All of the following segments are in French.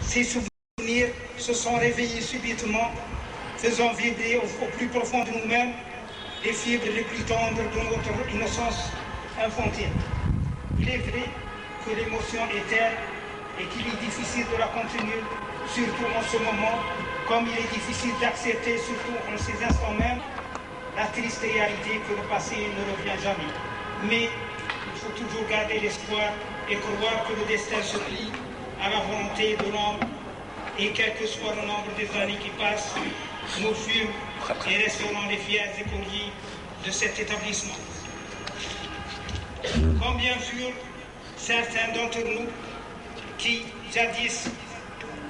Ces souvenirs se sont réveillés subitement, faisant vibrer au plus profond de nous-mêmes les fibres les plus tendres de notre innocence infantile. Il est vrai que l'émotion est telle et qu'il est difficile de la contenir, surtout en ce moment, comme il est difficile d'accepter, surtout en ces instants même, la triste réalité que le passé ne revient jamais. Mais il faut toujours garder l'espoir et croire que le destin se plie à la volonté de l'homme, et quel que soit le nombre des années qui passent, nous fûmes et resterons les fiers écoliers de cet établissement. Comme bien sûr, certains d'entre nous qui, jadis,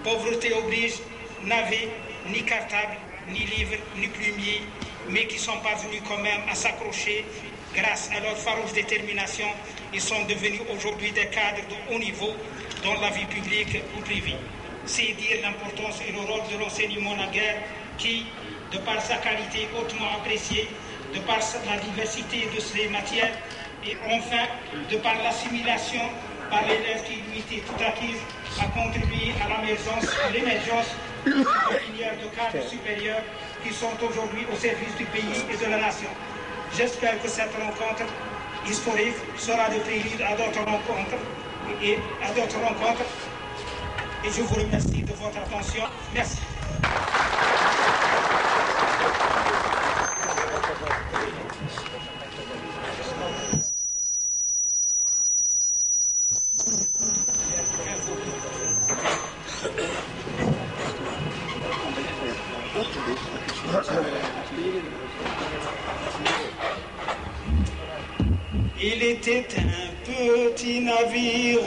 pauvreté oblige, n'avaient ni cartable, ni livre, ni plumier, mais qui sont parvenus quand même à s'accrocher grâce à leur farouche détermination, ils sont devenus aujourd'hui des cadres de haut niveau dans la vie publique ou privée. C'est dire l'importance et le rôle de l'enseignement en guerre qui, de par sa qualité hautement appréciée, de par la diversité de ses matières et enfin de par l'assimilation par l'élève qui lui était tout acquise, a contribué à l'émergence de filières de cadres supérieurs qui sont aujourd'hui au service du pays et de la nation. J'espère que cette rencontre historique sera le prélude à d'autres rencontres et je vous remercie de votre attention. Merci. Il était un petit navire,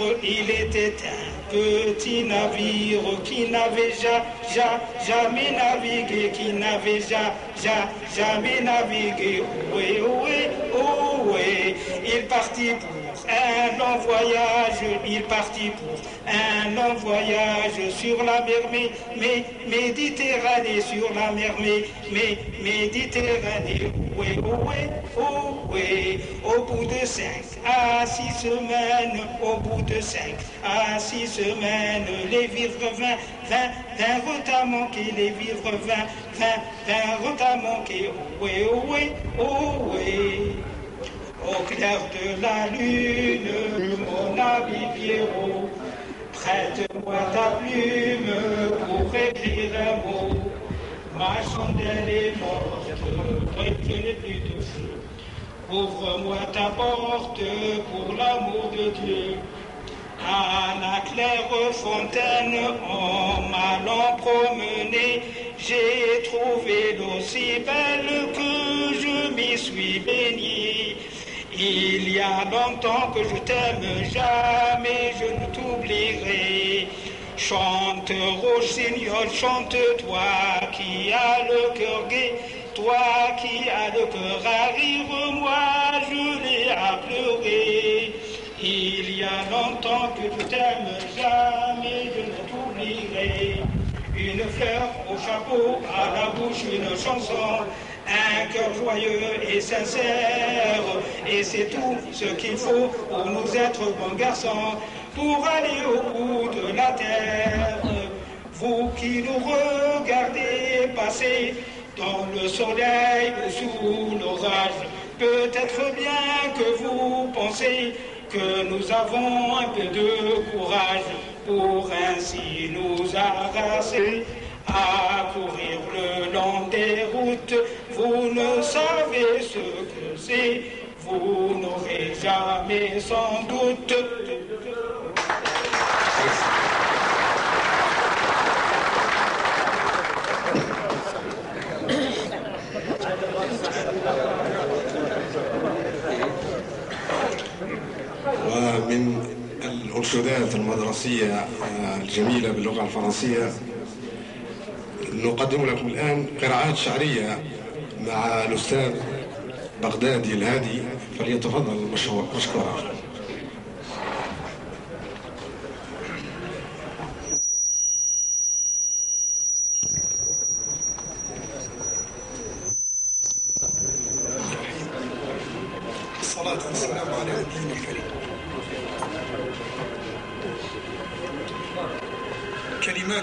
qui n'avait jamais navigué, jamais navigué. Oui, oui, oh, oui. Il partit pour un long voyage, sur la mer Méditerranée, sur la mer Méditerranée. Oui, oh, oui, oh, oui. Au bout de 5 à 6 semaines, les vivres vinrent à manquer, vinrent à manquer. Oui, oh, oui, oh, oui. Au clair de la lune, mon ami Pierrot, prête-moi ta plume pour écrire un mot. Ma chandelle est morte, je n'ai plus de feu. Ouvre-moi ta porte pour l'amour de Dieu. À la claire fontaine, en m'allant promener, j'ai trouvé l'eau si belle que je m'y suis baigné. Il y a longtemps que je t'aime, jamais je ne t'oublierai. Chante, rossignol, chante, toi qui as le cœur gai, toi qui as le cœur à rire, moi je l'ai à pleurer. Il y a longtemps que je t'aime, jamais je ne t'oublierai. Une fleur au chapeau, à la bouche une chanson, un cœur joyeux et sincère, et c'est tout ce qu'il faut pour nous être bons garçons, pour aller au bout de la terre. Vous qui nous regardez passer dans le soleil ou sous l'orage, peut-être bien que vous pensez que nous avons un peu de courage pour ainsi nous arracher à courir le long des routes. Vous ne savez ce que c'est, vous n'aurez jamais sans doute. ومن الأنشودات المدرسية الجميلة باللغة الفرنسية نقدم لكم الآن قراءات شعرية مع الأستاذ بغدادي الهادي، فليتفضل مشكورا. الصلاة والسلام على نبينا الكريم. كلمات